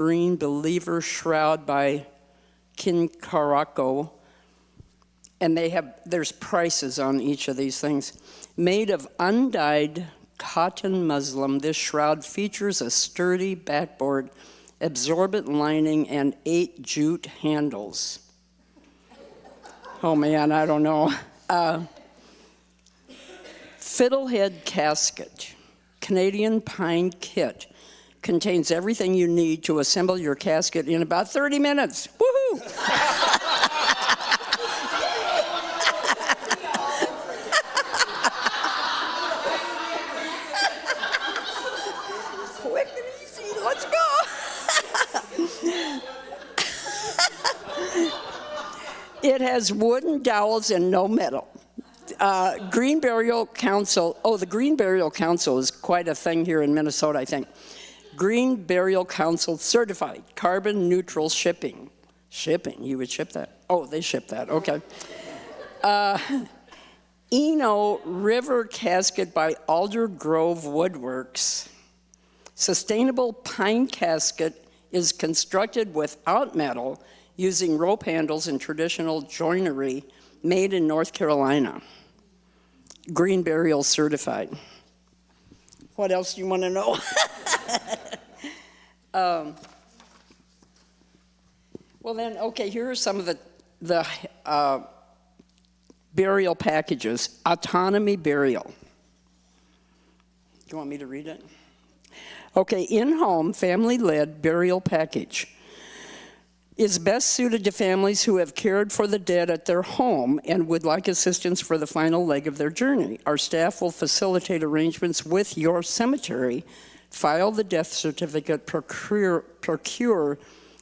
Green Believer Shroud by Kinkarako. And there's prices on each of these things. Made of undyed cotton muslin, this shroud features a sturdy backboard, absorbent lining, and 8 jute handles. Oh man, I don't know. Fiddlehead casket, Canadian pine kit, contains everything you need to assemble your casket in about 30 minutes. Woohoo! Quick and easy, let's go. It has wooden dowels and no metal. Green Burial Council, the Green Burial Council is quite a thing here in Minnesota, I think. Green Burial Council certified, carbon neutral shipping. Shipping, you would ship that? Oh, they ship that, okay. Eno River Casket by Alder Grove Woodworks. Sustainable pine casket is constructed without metal using rope handles and traditional joinery made in North Carolina. Green Burial certified. What else do you want to know? Well then, okay, here are some of the burial packages. Autonomy burial. Do you want me to read it? Okay, in-home, family-led burial package is best suited to families who have cared for the dead at their home and would like assistance for the final leg of their journey. Our staff will facilitate arrangements with your cemetery, file the death certificate, procure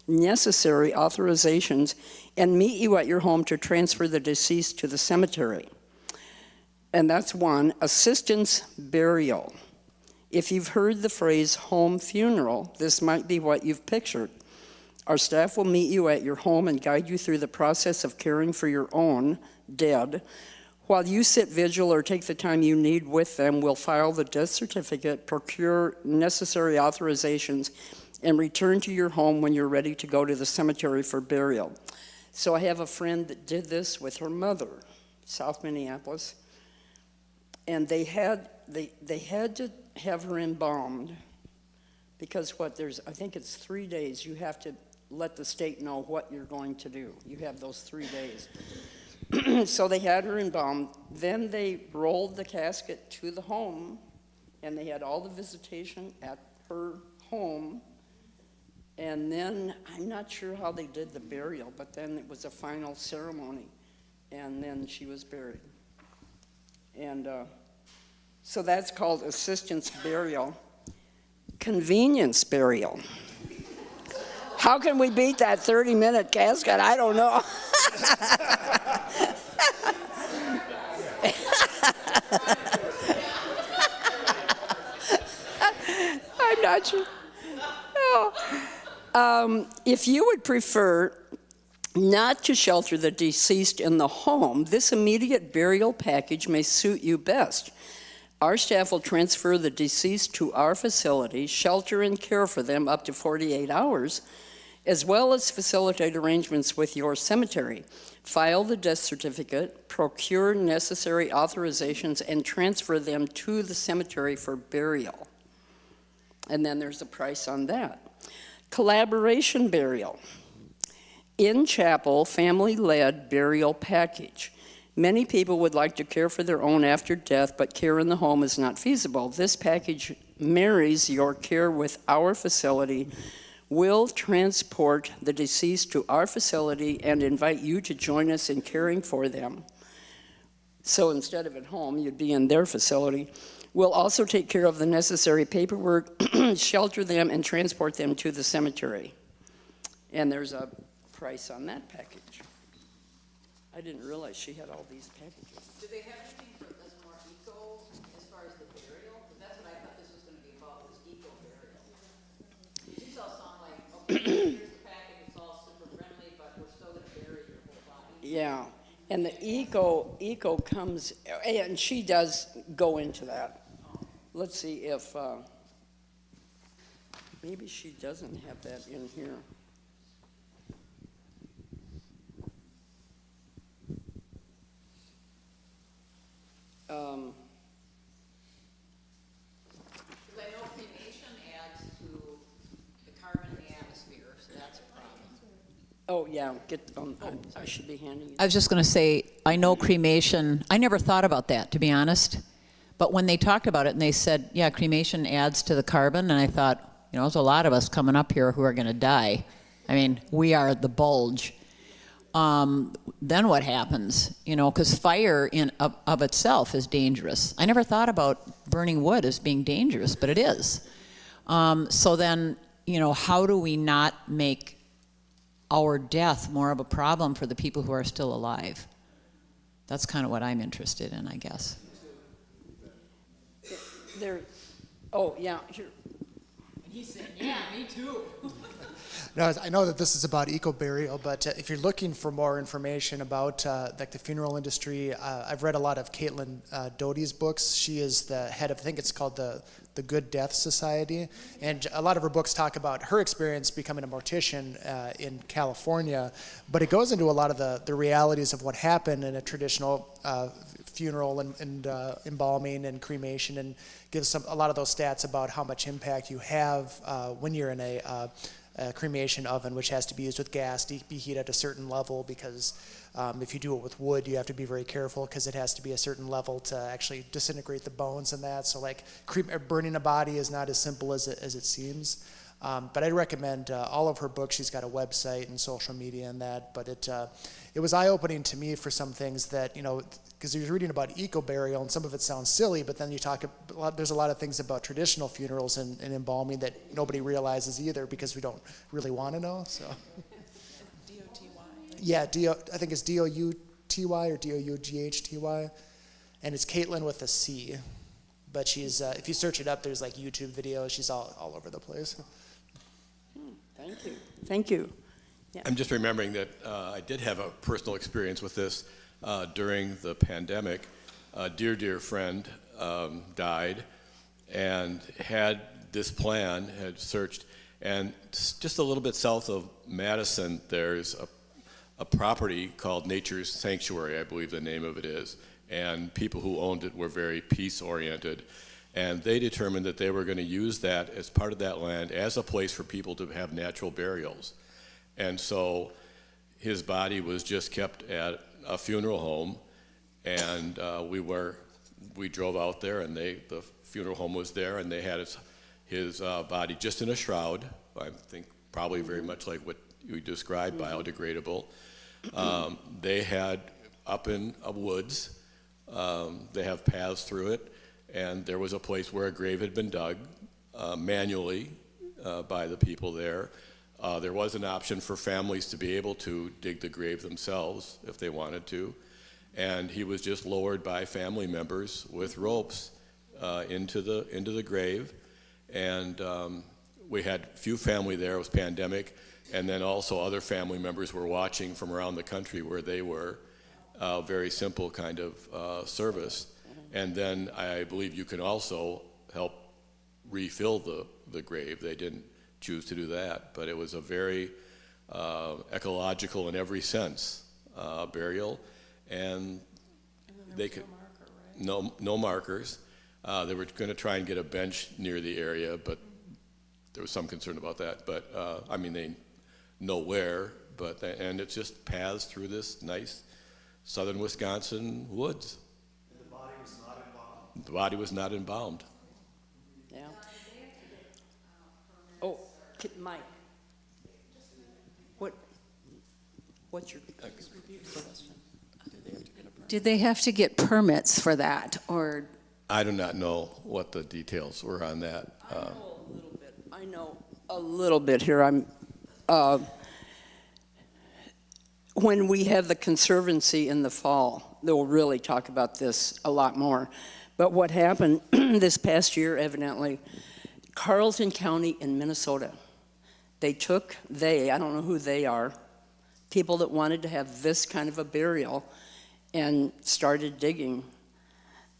necessary authorizations, and meet you at your home to transfer the deceased to the cemetery. And that's one. Assistance burial. If you've heard the phrase home funeral, this might be what you've pictured. Our staff will meet you at your home and guide you through the process of caring for your own dead. While you sit vigil or take the time you need with them, we'll file the death certificate, procure necessary authorizations, and return to your home when you're ready to go to the cemetery for burial. So I have a friend that did this with her mother, South Minneapolis, and they had to have her embalmed because I think it's 3 days. You have to let the state know what you're going to do. You have those 3 days. So they had her embalmed. Then they rolled the casket to the home, and they had all the visitation at her home. And then, I'm not sure how they did the burial, but then it was a final ceremony, and then she was buried. And so that's called assistance burial. Convenience burial. How can we beat that 30-minute casket? I don't know. I'm not sure. No. If you would prefer not to shelter the deceased in the home, this immediate burial package may suit you best. Our staff will transfer the deceased to our facility, shelter and care for them up to 48 hours, as well as facilitate arrangements with your cemetery. File the death certificate, procure necessary authorizations, and transfer them to the cemetery for burial. And then there's a price on that. Collaboration burial. In chapel, family-led burial package. Many people would like to care for their own after death, but care in the home is not feasible. This package marries your care with our facility. We'll transport the deceased to our facility and invite you to join us in caring for them. So instead of at home, you'd be in their facility. We'll also take care of the necessary paperwork, shelter them, and transport them to the cemetery. And there's a price on that package. I didn't realize she had all these packages. Do they have anything that's more eco as far as the burial? Because that's what I thought this was going to be about, was eco burial. These all sound like, okay, here's the package, it's all super friendly, but we're still going to bury your whole body. Yeah, and the eco comes, and she does go into that. Let's see if, Maybe she doesn't have that in here. Because I know cremation adds to the carbon in the atmosphere, so that's a problem. Oh, yeah, I should be handing you. I was just going to say, I know cremation, I never thought about that, to be honest. But when they talked about it and they said, yeah, cremation adds to the carbon, and I thought, you know, there's a lot of us coming up here who are going to die. I mean, we are the bulge. Then what happens? You know, because fire of itself is dangerous. I never thought about burning wood as being dangerous, but it is. So then, you know, how do we not make our death more of a problem for the people who are still alive? That's kind of what I'm interested in, I guess. Oh, yeah, here. He said, yeah, me too. No, I know that this is about eco-burial, but if you're looking for more information about like the funeral industry, I've read a lot of Caitlin Doty's books. She is the head of, I think it's called the Good Death Society, and a lot of her books talk about her experience becoming a mortician in California, but it goes into a lot of the realities of what happened in a traditional funeral and embalming and cremation, and gives a lot of those stats about how much impact you have when you're in a cremation oven, which has to be used with gas, to be heated at a certain level, because if you do it with wood, you have to be very careful because it has to be a certain level to actually disintegrate the bones and that. So like burning a body is not as simple as it seems. But I'd recommend all of her books. She's got a website and social media and that. But it was eye-opening to me for some things that, you know, because you're reading about eco-burial and some of it sounds silly, but then you talk there's a lot of things about traditional funerals and embalming that nobody realizes either because we don't really want to know. So. D-O-T-Y. Yeah, I think it's D-O-U-T-Y or D-O-U-G-H-T-Y, and it's Caitlin with a C. But she's, if you search it up, there's like YouTube videos. She's all over the place. Thank you. Thank you. Yeah. I'm just remembering that I did have a personal experience with this during the pandemic. A dear friend died and had this plan, had searched, and just a little bit south of Madison, there's a property called Nature's Sanctuary, I believe the name of it is, and people who owned it were very peace-oriented, and they determined that they were going to use that as part of that land as a place for people to have natural burials. And so his body was just kept at a funeral home, and we drove out there, and the funeral home was there, and they had his body just in a shroud. I think probably very much like what you described, biodegradable. They had up in woods. They have paths through it, and there was a place where a grave had been dug manually by the people there. There was an option for families to be able to dig the grave themselves if they wanted to, and he was just lowered by family members with ropes into the grave, and we had few family there. It was pandemic, and then also other family members were watching from around the country where they were. Very simple kind of service, and then I believe you can also help refill the grave. They didn't choose to do that, but it was a very ecological in every sense burial, and they could no markers. They were going to try and get a bench near the area, but there was some concern about that. But I mean, they know where, and it's just paths through this nice southern Wisconsin woods. And the body was not embalmed. The body was not embalmed. Yeah. Oh, Mike. What's your question? Did they have to get permits for that, or? I do not know what the details were on that. I know a little bit here. When we have the Conservancy in the fall, they'll really talk about this a lot more. But what happened this past year, evidently, Carleton County in Minnesota, I don't know who they are, people that wanted to have this kind of a burial and started digging.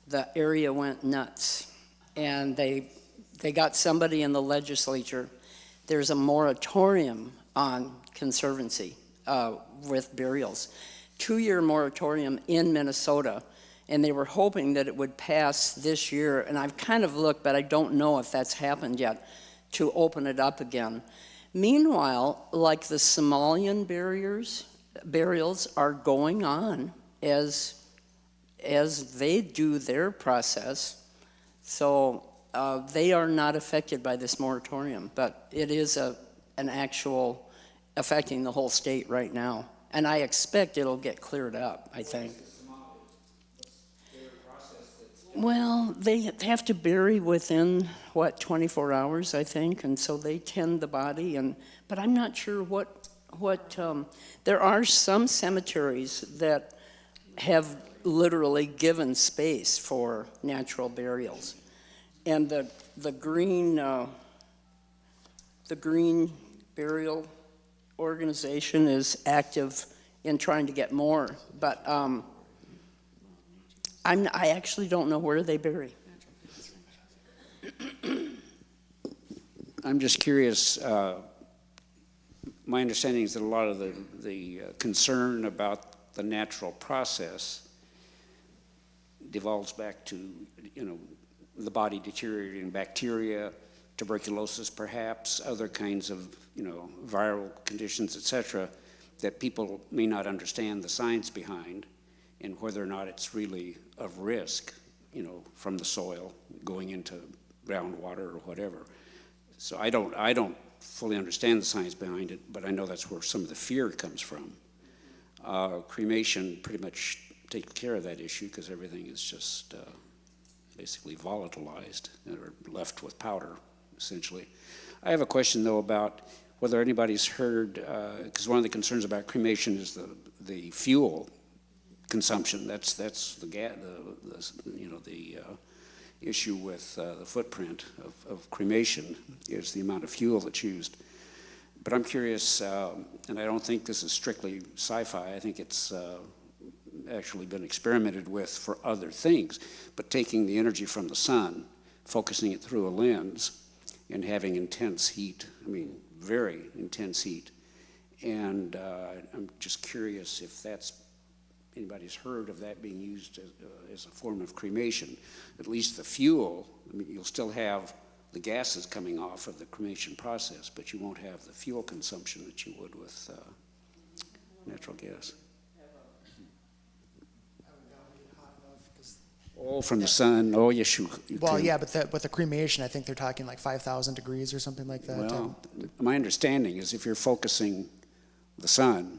The area went nuts. And they got somebody in the legislature there's a moratorium on conservancy with burials. 2-year moratorium in Minnesota, and they were hoping that it would pass this year, and I've kind of looked, but I don't know if that's happened yet, to open it up again. Meanwhile, like the Somalian burials are going on as they do their process. So they are not affected by this moratorium, but it is an actual affecting the whole state right now. And I expect it'll get cleared up, I think. Well, they have to bury within, 24 hours, I think, and so they tend the body, but I'm not sure what there are some cemeteries that have literally given space for natural burials. And the green burial organization is active in trying to get more, but I actually don't know where they bury. I'm just curious. My understanding is that a lot of the concern about the natural process devolves back to, the body deteriorating, bacteria, tuberculosis perhaps, other kinds of, viral conditions, et cetera, that people may not understand the science behind and whether or not it's really of risk, from the soil going into groundwater or whatever. So I don't fully understand the science behind it, but I know that's where some of the fear comes from. Cremation pretty much takes care of that issue because everything is just basically volatilized or left with powder, essentially. I have a question, though, about whether anybody's heard, because one of the concerns about cremation is the fuel consumption. That's the issue with the footprint of cremation is the amount of fuel that's used. But I'm curious, and I don't think this is strictly sci-fi. I think it's actually been experimented with for other things. But taking the energy from the sun, focusing it through a lens, and having intense heat. I mean, very intense heat. And I'm just curious if anybody's heard of that being used as a form of cremation. At least the fuel, you'll still have the gases coming off of the cremation process, but you won't have the fuel consumption that you would with natural gas. Oh, from the sun. Oh, yes, you Well, can. yeah, but with the cremation, I think they're talking like 5,000 degrees or something like that. Well, my understanding is if you're focusing the sun,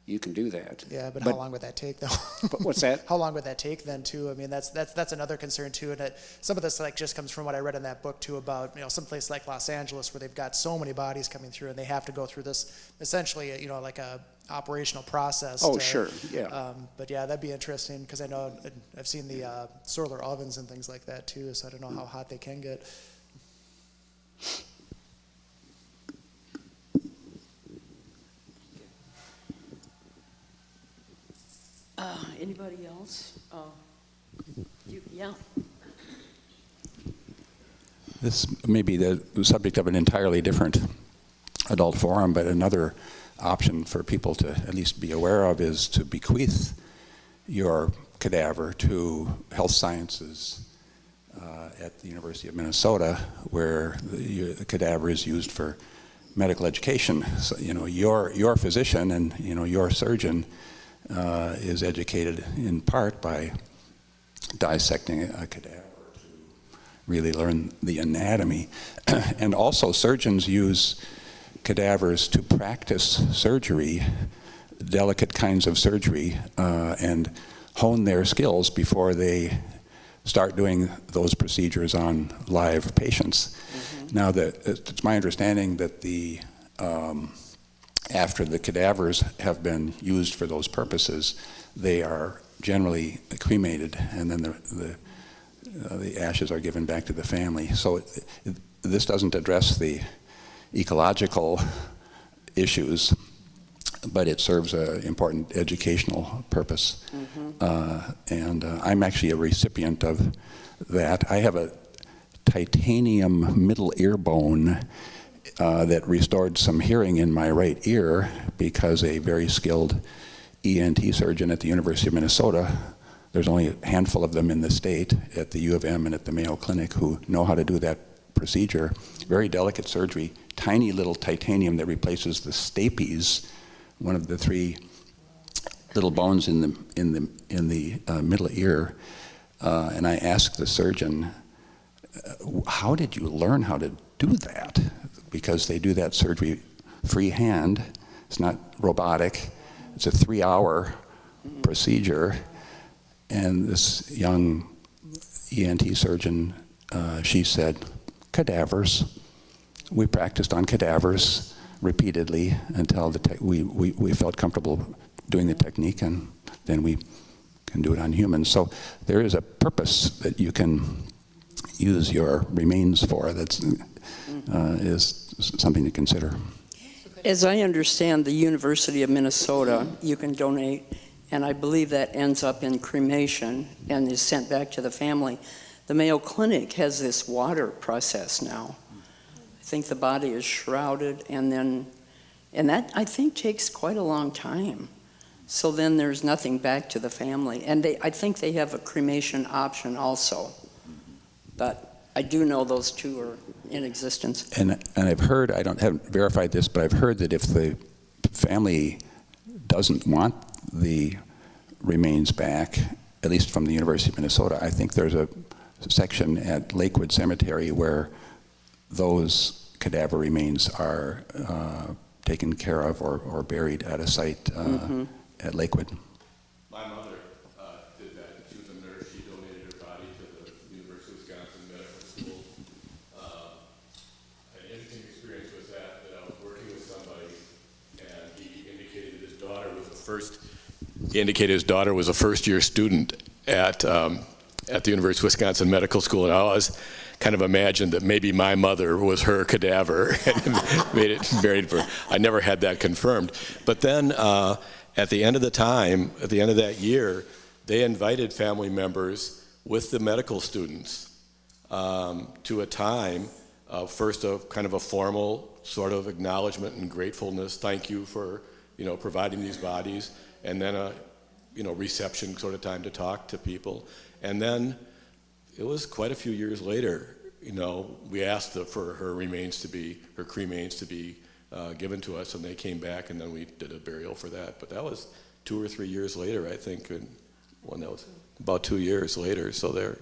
you can do that. Yeah, but how long would that take, though? But what's that? How long would that take then, too? I mean, that's another concern too, and some of this just comes from what I read in that book too about some place like Los Angeles where they've got so many bodies coming through, and they have to go through this essentially, like a operational process. Oh, sure, yeah. But yeah, that'd be interesting because I know I've seen the solar ovens and things like that too, so I don't know how hot they can get. Anybody else? Yeah. This may be the subject of an entirely different adult forum, but another option for people to at least be aware of is to bequeath your cadaver to health sciences at the University of Minnesota, where the cadaver is used for medical education. So, your physician and your surgeon is educated in part by dissecting a cadaver to really learn the anatomy. And also surgeons use cadavers to practice surgery, delicate kinds of surgery, and hone their skills before they start doing those procedures on live patients. Mm-hmm. Now, it's my understanding that after the cadavers have been used for those purposes, they are generally cremated, and then the ashes are given back to the family. So this doesn't address the ecological issues, but it serves an important educational purpose. Mm-hmm. And I'm actually a recipient of that. I have a titanium middle ear bone that restored some hearing in my right ear because a very skilled ENT surgeon at the University of Minnesota, there's only a handful of them in the state at the U of M and at the Mayo Clinic who know how to do that procedure. Very delicate surgery, tiny little titanium that replaces the stapes, one of the three little bones in the middle ear. And I asked the surgeon, how did you learn how to do that? Because they do that surgery freehand. It's not robotic. It's a 3-hour procedure. And this young ENT surgeon, she said, cadavers. We practiced on cadavers repeatedly until we felt comfortable doing the technique, and then we can do it on humans. So there is a purpose that you can use your remains for that is something to consider. As I understand, the University of Minnesota, you can donate, and I believe that ends up in cremation and is sent back to the family. The Mayo Clinic has this water process now. I think the body is shrouded, and that I think takes quite a long time. So then there's nothing back to the family. And I think they have a cremation option also. But I do know those two are in existence. And I've heard, haven't verified this, but I've heard that if the family doesn't want the remains back, at least from the University of Minnesota, I think there's a section at Lakewood Cemetery where those cadaver remains are taken care of or buried at a site at Lakewood. My mother did that. She was a nurse. She donated her body to the University of Wisconsin Medical School. An interesting experience was that I was working with somebody, and he indicated his daughter was a first-year student at the University of Wisconsin Medical School, and I always kind of imagined that maybe my mother was her cadaver and made it buried for. I never had that confirmed, but then. At the end of that year, they invited family members with the medical students to a time, first of kind of a formal sort of acknowledgement and gratefulness, thank you for, providing these bodies, and then a, reception sort of time to talk to people. And then it was quite a few years later, we asked for her cremains to be given to us, and they came back, and then we did a burial for that. But that was 2 or 3 years later, I think, and that was about 2 years later. So they're,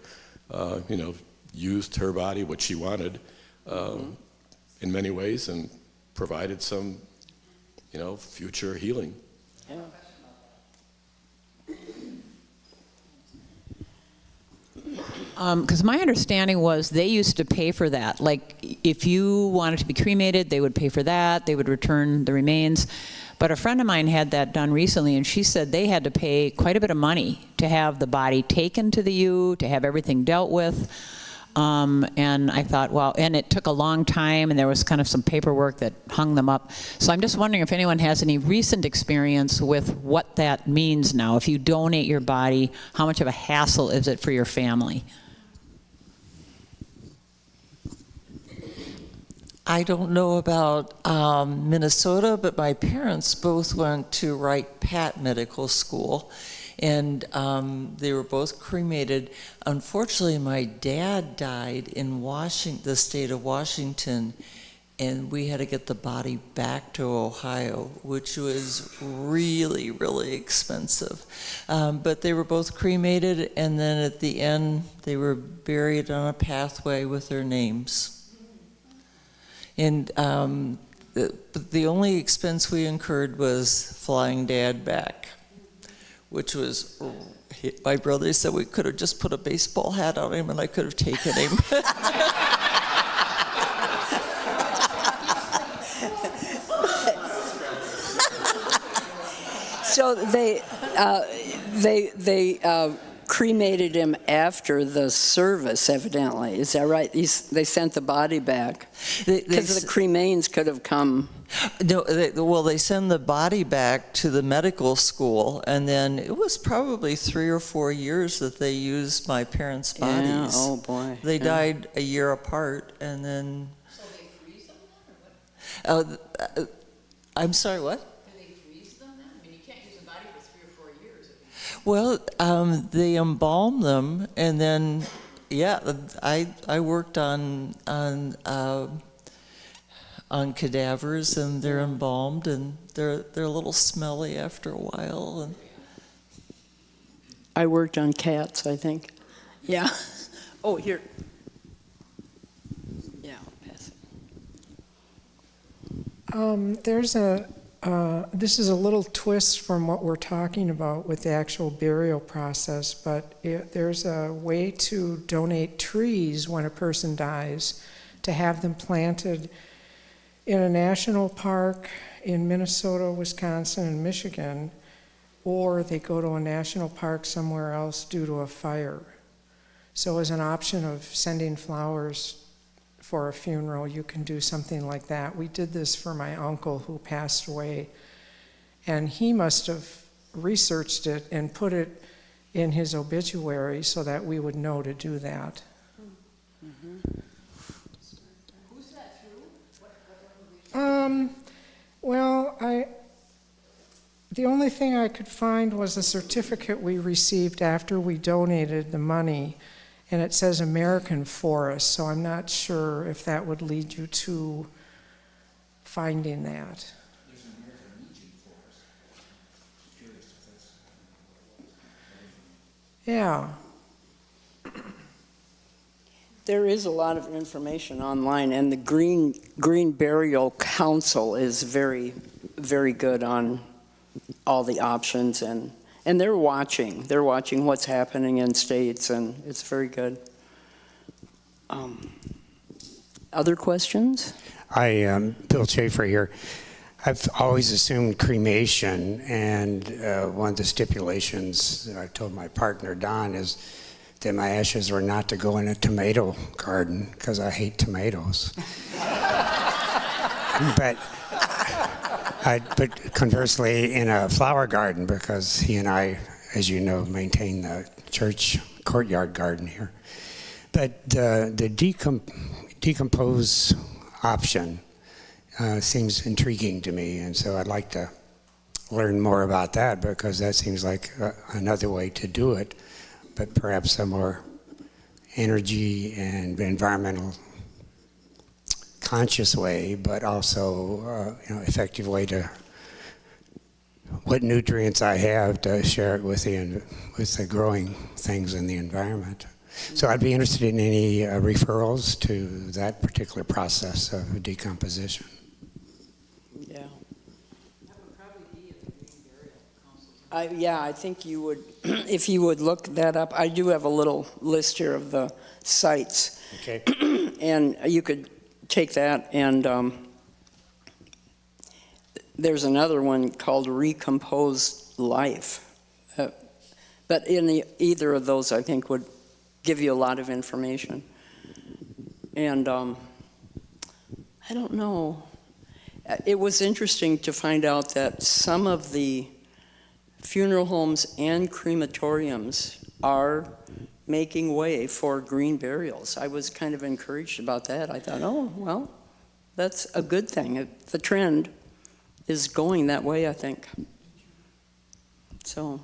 used her body, what she wanted, in many ways, and provided some, future healing. Yeah. Because my understanding was they used to pay for that. Like, if you wanted to be cremated, they would pay for that. They would return the remains. But a friend of mine had that done recently, and she said they had to pay quite a bit of money to have the body taken to the U, to have everything dealt with. And I thought, well, and it took a long time, and there was kind of some paperwork that hung them up. So I'm just wondering if anyone has any recent experience with what that means now. If you donate your body, how much of a hassle is it for your family? I don't know about Minnesota, but my parents both went to Wright-Patt Medical School, and they were both cremated. Unfortunately, my dad died in the state of Washington, and we had to get the body back to Ohio, which was really, really expensive. But they were both cremated, and then at the end, they were buried on a pathway with their names. And the only expense we incurred was flying Dad back, which was, my brother said we could have just put a baseball hat on him and I could have taken him. So they cremated him after the service, evidently. Is that right? They sent the body back because the cremains could have come. No, they send the body back to the medical school, and then it was probably 3 or 4 years that they used my parents' bodies. Yeah, oh boy. They died a year apart, and then. So they freeze them, or what? I'm sorry, what? Do they freeze them then? I mean, you can't use a body for 3 or 4 years. Well, they embalm them, and then, yeah, I worked on cadavers, and they're embalmed, and they're a little smelly after a while. And I worked on cats, I think. Yeah. Oh, here. Yeah, I'll pass it. This is a little twist from what we're talking about with the actual burial process, but there's a way to donate trees when a person dies, to have them planted in a national park in Minnesota, Wisconsin, and Michigan, or they go to a national park somewhere else due to a fire. So as an option of sending flowers for a funeral, you can do something like that. We did this for my uncle who passed away, and he must have researched it and put it in his obituary so that we would know to do that. Who's that through? Well, the only thing I could find was a certificate we received after we donated the money, and it says American Forest, so I'm not sure if that would lead you to finding that. There's an American Legion Forest. Curious if that's... Yeah. There is a lot of information online, and the Green Burial Council is very, very good on all the options, and they're watching. They're watching what's happening in states, and it's very good. Other questions? Hi, Bill Schaefer here. I've always assumed cremation, and one of the stipulations that I told my partner, Don, is that my ashes were not to go in a tomato garden, because I hate tomatoes. But conversely, in a flower garden, because he and I, as you know, maintain the church courtyard garden here. But the decompose option seems intriguing to me, and so I'd like to learn more about that, because that seems like another way to do it, but perhaps a more energy and environmental conscious way, but also effective way to what nutrients I have to share it with the growing things in the environment. So I'd be interested in any referrals to that particular process of decomposition. Yeah. That would probably be in the Green Burial Council. Yeah, I think you would, if you would look that up. I do have a little list here of the sites. Okay. And you could take that, and there's another one called Recomposed Life. But in either of those, I think, would give you a lot of information. And I don't know. It was interesting to find out that some of the funeral homes and crematoriums are making way for green burials. I was kind of encouraged about that. I thought, oh, well, that's a good thing. The trend is going that way, I think. So,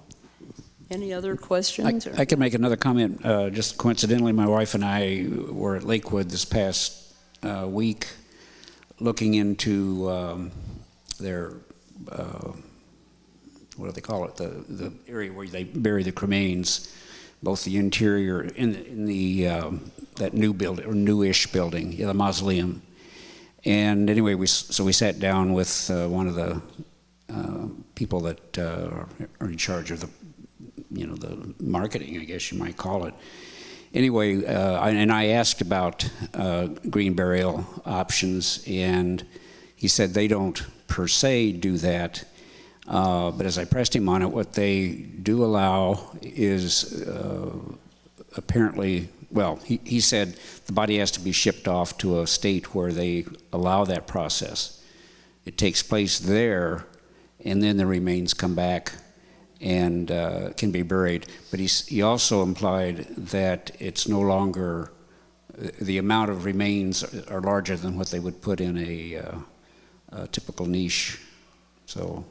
any other questions? I could make another comment. Just coincidentally, my wife and I were at Lakewood this past week looking into their, what do they call it, the area where they bury the cremains, both the interior in the that new building, or newish building, the mausoleum. And anyway, we sat down with one of the people that are in charge of the marketing, I guess you might call it. Anyway, I asked about green burial options, and he said they don't per se do that. But as I pressed him on it, what they do allow is apparently, well, he said the body has to be shipped off to a state where they allow that process. It takes place there, and then the remains come back and can be buried. But he also implied that it's no longer, the amount of remains are larger than what they would put in a typical niche. So.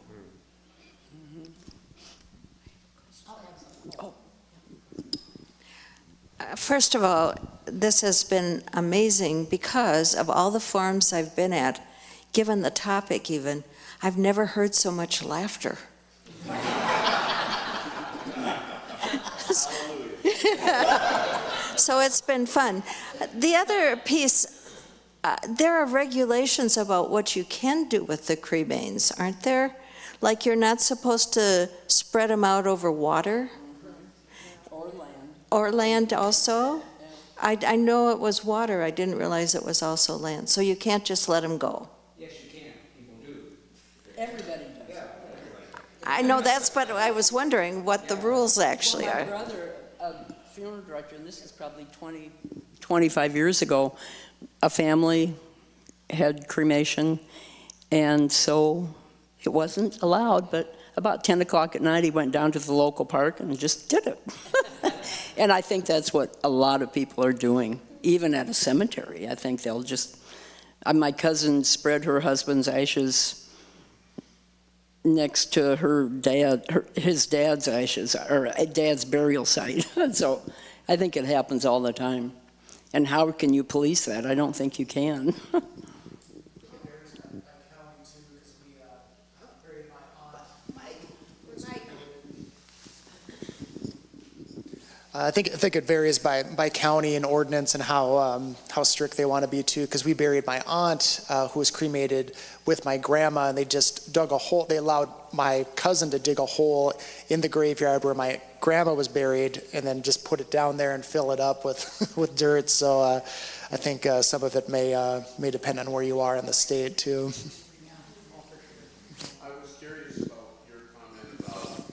First of all, this has been amazing because of all the forums I've been at, given the topic even, I've never heard so much laughter. So it's been fun. The other piece, there are regulations about what you can do with the cremains, aren't there? Like you're not supposed to spread them out over water? Or land also? I know it was water, I didn't realize it was also land. So you can't just let them go? Yes, you can. People do. Everybody does. I know that's, but I was wondering what the rules actually Well, my are. brother, a funeral director, and this is probably 25 years ago, a family had cremation, and so it wasn't allowed, but about 10 o'clock at night, he went down to the local park and just did it. And I think that's what a lot of people are doing, even at a cemetery. I think they'll just, my cousin spread her husband's ashes next to his dad's ashes, or dad's burial site. So I think it happens all the time. And how can you police that? I don't think you can. I think it varies by county and ordinance and how strict they want to be too. Because we buried my aunt who was cremated with my grandma, and they just dug a hole. They allowed my cousin to dig a hole in the graveyard where my grandma was buried, and then just put it down there and fill it up with with dirt. So I think some of it may depend on where you are in the state too. I was curious about your comment about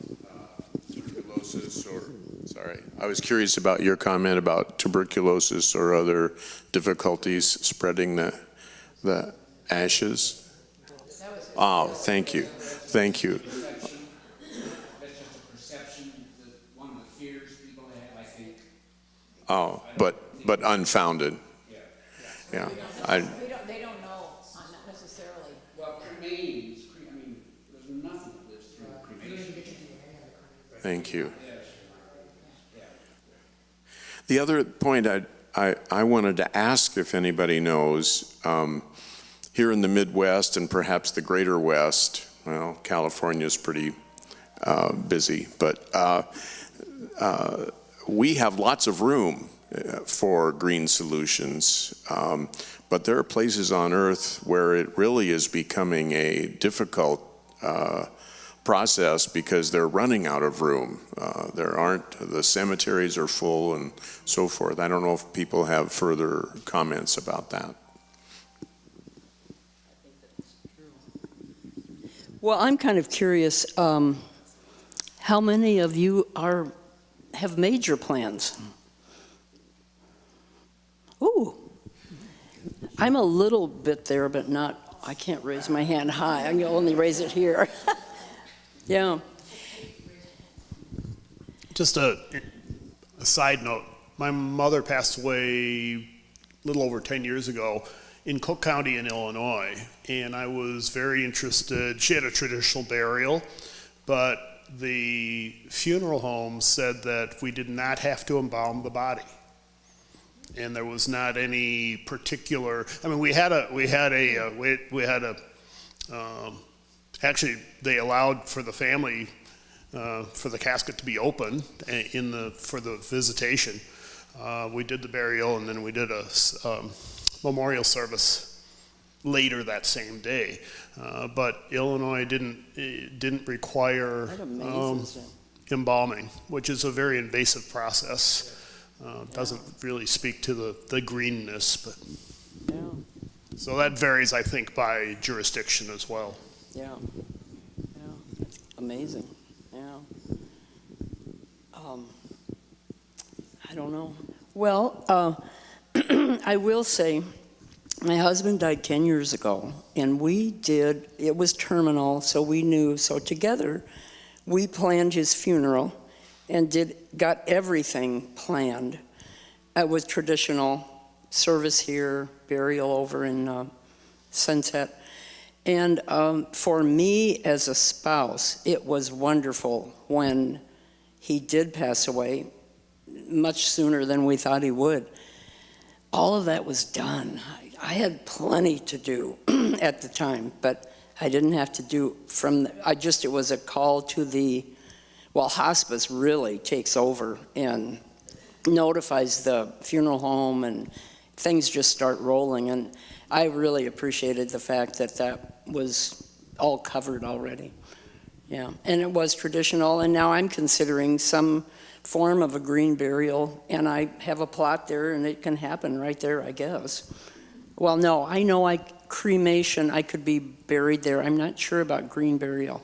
tuberculosis or. Sorry. I was curious about your comment about tuberculosis or other difficulties spreading the ashes. Oh, thank you. Thank you. That's just a perception, one of the fears people have, I think. Oh, but unfounded. Yeah. They don't know, not necessarily. Well, cremains, I mean, there's nothing that lives through cremation. Thank you. The other point I wanted to ask if anybody knows, here in the Midwest and perhaps the greater West, well, California's pretty busy, but we have lots of room for green solutions, but there are places on Earth where it really is becoming a difficult process because they're running out of room. The cemeteries are full and so forth. I don't know if people have further comments about that. Well, I'm kind of curious, how many of you have major plans? Ooh, I'm a little bit there, but not, I can't raise my hand high. I can only raise it here. Yeah. Just a side note, my mother passed away a little over 10 years ago in Cook County in Illinois, and I was very interested. She had a traditional burial, but the funeral home said that we did not have to embalm the body. And there was not any particular, I mean, actually, they allowed for the family, for the casket to be open for the visitation. We did the burial, and then we did a memorial service later that same day. But Illinois didn't require embalming, which is a very invasive process. Doesn't really speak to the greenness, but so that varies, I think, by jurisdiction as well. Yeah, it's amazing. Yeah, I don't know. Well, I will say, my husband died 10 years ago, and it was terminal, so we knew. So together, we planned his funeral, and got everything planned. It was traditional service here, burial over in Sunset. And for me as a spouse, it was wonderful when he did pass away, much sooner than we thought he would. All of that was done. I had plenty to do at the time, but I didn't have to do it was a call to hospice really takes over and notifies the funeral home, and things just start rolling. And I really appreciated the fact that that was all covered already. Yeah, and it was traditional, and now I'm considering some form of a green burial, and I have a plot there, and it can happen right there, I guess. Well, no, I know cremation, I could be buried there. I'm not sure about green burial.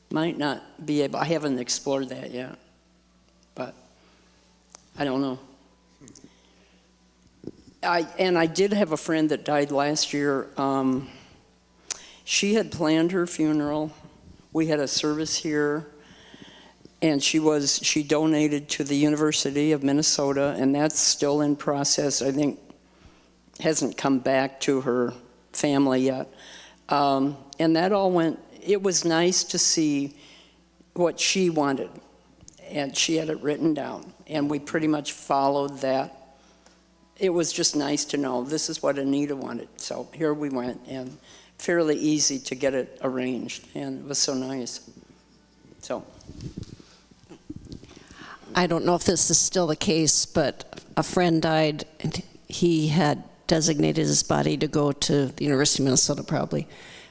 Might not be able, I haven't explored that yet, but I don't know. I did have a friend that died last year. She had planned her funeral. We had a service here, and she donated to the University of Minnesota, and that's still in process. I think hasn't come back to her family yet. And that all went, it was nice to see what she wanted, and she had it written down, and we pretty much followed that. It was just nice to know this is what Anita wanted. So here we went, and fairly easy to get it arranged, and it was so nice. So. I don't know if this is still the case, but a friend died, and he had designated his body to go to the University of Minnesota probably,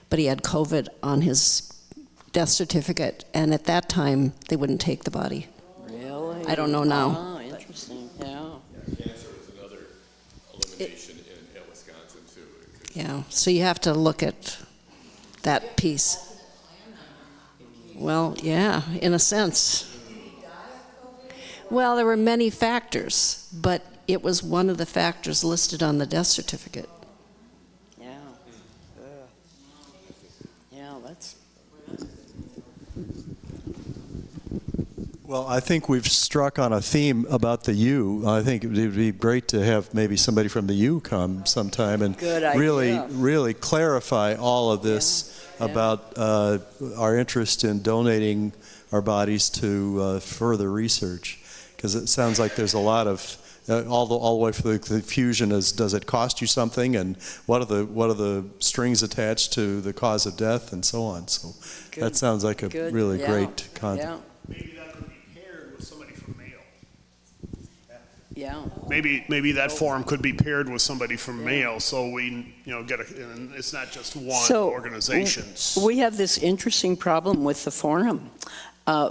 but he had COVID on his death certificate, and at that time, they wouldn't take the body. Really? I don't know now. Oh, interesting, yeah. Cancer was another elimination in Wisconsin, too. Yeah, so you have to look at that piece. Well, yeah, in a sense. Well, there were many factors, but it was one of the factors listed on the death certificate. Yeah. Yeah, that's. Well, I think we've struck on a theme about the U. I think it would be great to have maybe somebody from the U come sometime and really clarify all of this about our interest in donating our bodies to further research. Because it sounds like there's a lot of all the way for the confusion is, does it cost you something, and what are the strings attached to the cause of death, and so on. So that sounds like a really great concept. Yeah. Maybe that could be paired with somebody from Mayo. Yeah. Maybe that form could be paired with somebody from Mayo, so we get and it's not just one organization. We have this interesting problem with the forum.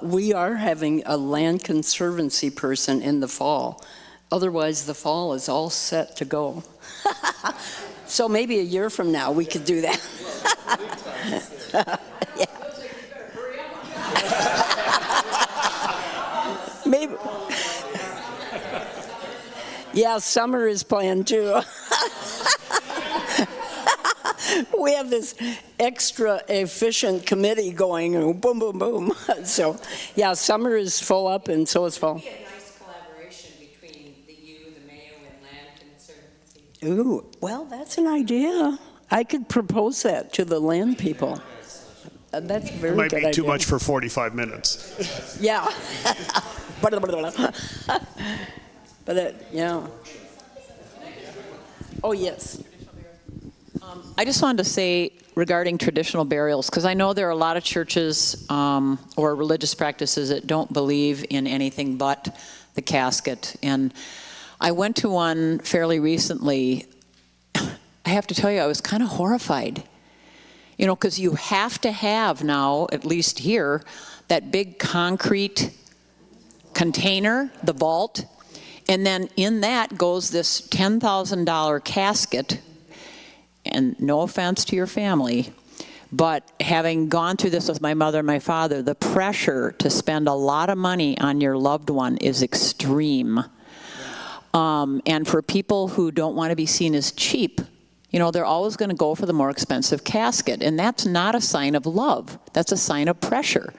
We are having a land conservancy person in the fall. Otherwise, the fall is all set to go. So maybe a year from now, we could do that. Maybe. Yeah, summer is planned too. We have this extra efficient committee going, boom, boom, boom. So, yeah, summer is full up, and so is fall. It would be a nice collaboration between the U, the Mayo, and Land Conservancy. Ooh, well, that's an idea. I could propose that to the land people. That's a very good idea. It might be too much for 45 minutes. Yeah. But yeah. Oh, yes. I just wanted to say regarding traditional burials, because I know there are a lot of churches or religious practices that don't believe in anything but the casket. And I went to one fairly recently. I have to tell you, I was kind of horrified. Because you have to have now, at least here, that big concrete container, the vault, and then in that goes this $10,000 casket. And no offense to your family, but having gone through this with my mother and my father, the pressure to spend a lot of money on your loved one is extreme. And for people who don't want to be seen as cheap, they're always going to go for the more expensive casket. And that's not a sign of love. That's a sign of pressure.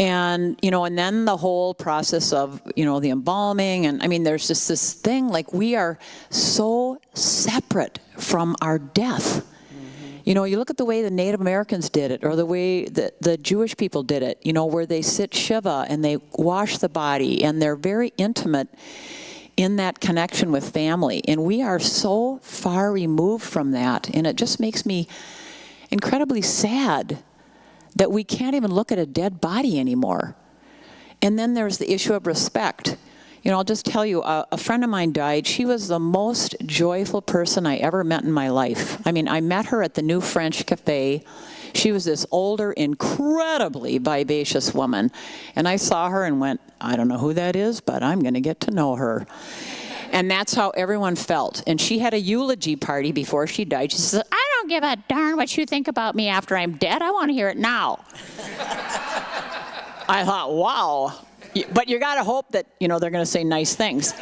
And, and then the whole process of, the embalming. And I mean, there's just this thing, like we are so separate from our death. You know, you look at the way the Native Americans did it, or the way that the Jewish people did it, you know, where they sit Shiva and they wash the body, and they're very intimate in that connection with family. And we are so far removed from that, and it just makes me incredibly sad that we can't even look at a dead body anymore. And then there's the issue of respect. You know, I'll just tell you, a friend of mine died. She was the most joyful person I ever met in my life. I mean, I met her at the New French Cafe. She was this older, incredibly vivacious woman. And I saw her and went, I don't know who that is, but I'm going to get to know her. And that's how everyone felt. And she had a eulogy party before she died. She said, I don't give a darn what you think about me after I'm dead. I want to hear it now. I thought, wow. But you got to hope that, you know, they're going to say nice things.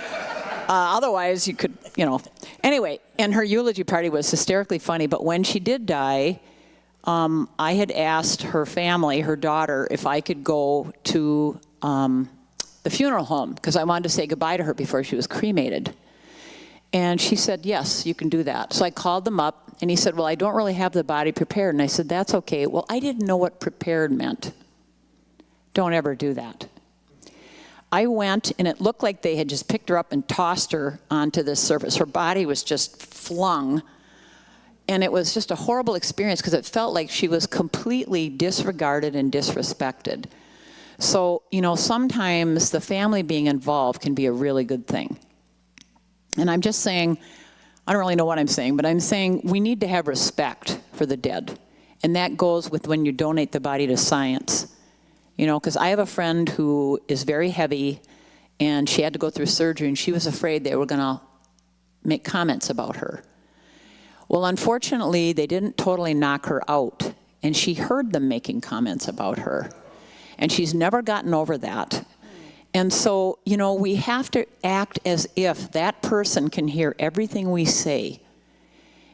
Otherwise, you could, you know. Anyway, and her eulogy party was hysterically funny. But when she did die, I had asked her family, her daughter, if I could go to the funeral home, because I wanted to say goodbye to her before she was cremated. And she said, yes, you can do that. So I called them up, and he said, well, I don't really have the body prepared. And I said, that's okay. Well, I didn't know what prepared meant. Don't ever do that. I went, and it looked like they had just picked her up and tossed her onto this surface. Her body was just flung. And it was just a horrible experience because it felt like she was completely disregarded and disrespected. So, you know, sometimes the family being involved can be a really good thing. And I'm just saying, I don't really know what I'm saying, but I'm saying we need to have respect for the dead. And that goes with when you donate the body to science. You know, because I have a friend who is very heavy, and she had to go through surgery, and she was afraid they were going to make comments about her. Well, unfortunately, they didn't totally knock her out, and she heard them making comments about her. And she's never gotten over that. And so, you know, we have to act as if that person can hear everything we say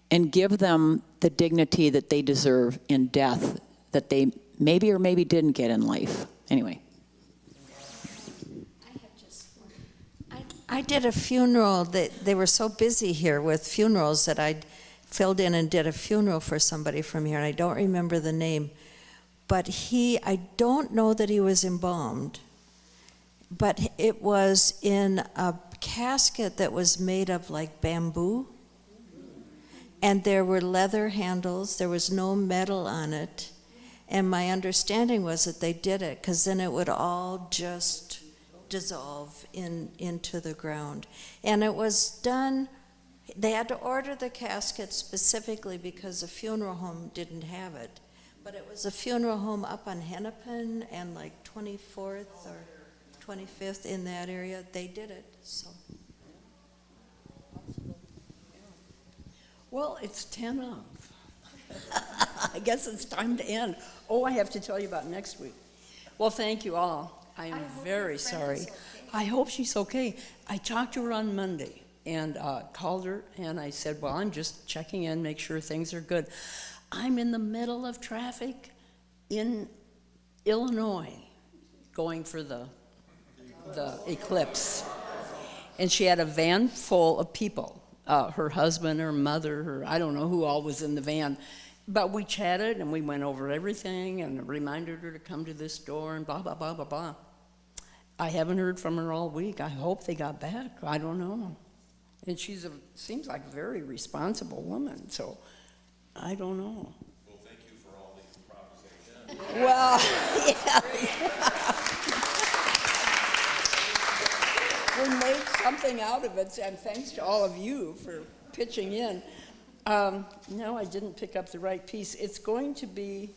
and give them the dignity that they deserve in death, that they maybe or maybe didn't get in life. Anyway. I did a funeral that they were so busy here with funerals that I filled in and did a funeral for somebody from here, and I don't remember the name. But I don't know that he was embalmed, but it was in a casket that was made of like bamboo, and there were leather handles, there was no metal on it. And my understanding was that they did it because then it would all just dissolve into the ground. And it was done, they had to order the casket specifically because the funeral home didn't have it. But it was a funeral home up on Hennepin and like 24th or 25th in that area. They did it, so. Well, it's 10 of. I guess it's time to end. Oh, I have to tell you about next week. Well, thank you all. I am very sorry. Okay. I hope she's okay. I talked to her on Monday and called her, and I said, well, I'm just checking in, make sure things are good. I'm in the middle of traffic in Illinois going for the eclipse. And she had a van full of people. Her husband, her mother, I don't know who all was in the van. But we chatted and we went over everything and reminded her to come to this door and blah, blah, blah, blah, blah. I haven't heard from her all week. I hope they got back. I don't know. And seems like a very responsible woman, so I don't know. Well, thank you for all the improvisation. Well, yeah. We made something out of it, and thanks to all of you for pitching in. No, I didn't pick up the right piece. It's going to be,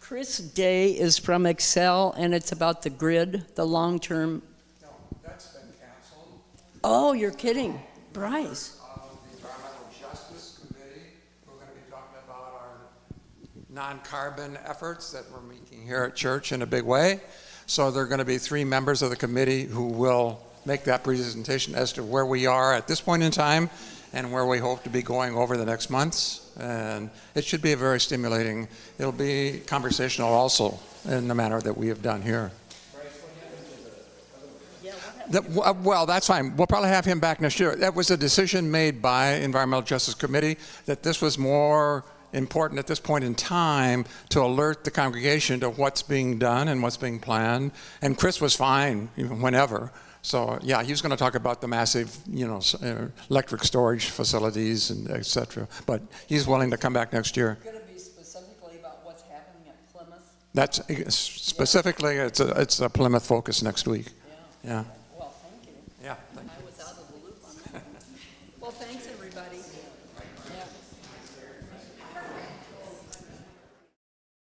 Chris Day is from Excel, and it's about the grid, the long-term. No, that's been canceled. Oh, you're kidding. Bryce. The Environmental Justice Committee, we're going to be talking about our non-carbon efforts that we're making here at church in a big way. So there are going to be 3 members of the committee who will make that presentation as to where we are at this point in time and where we hope to be going over the next months. And it should be a very stimulating, it'll be conversational also in the manner that we have done here. Well, that's fine. We'll probably have him back next year. That was a decision made by Environmental Justice Committee that this was more important at this point in time to alert the congregation to what's being done and what's being planned. And Chris was fine even whenever. So yeah, he was going to talk about the massive, electric storage facilities and et cetera. But he's willing to come back next year. Going to be specifically about what's happening at Plymouth? That's specifically, it's a Plymouth focus next week. Yeah. Well, thank you. Yeah. I was out of the loop on that. Well, thanks, everybody. Yeah.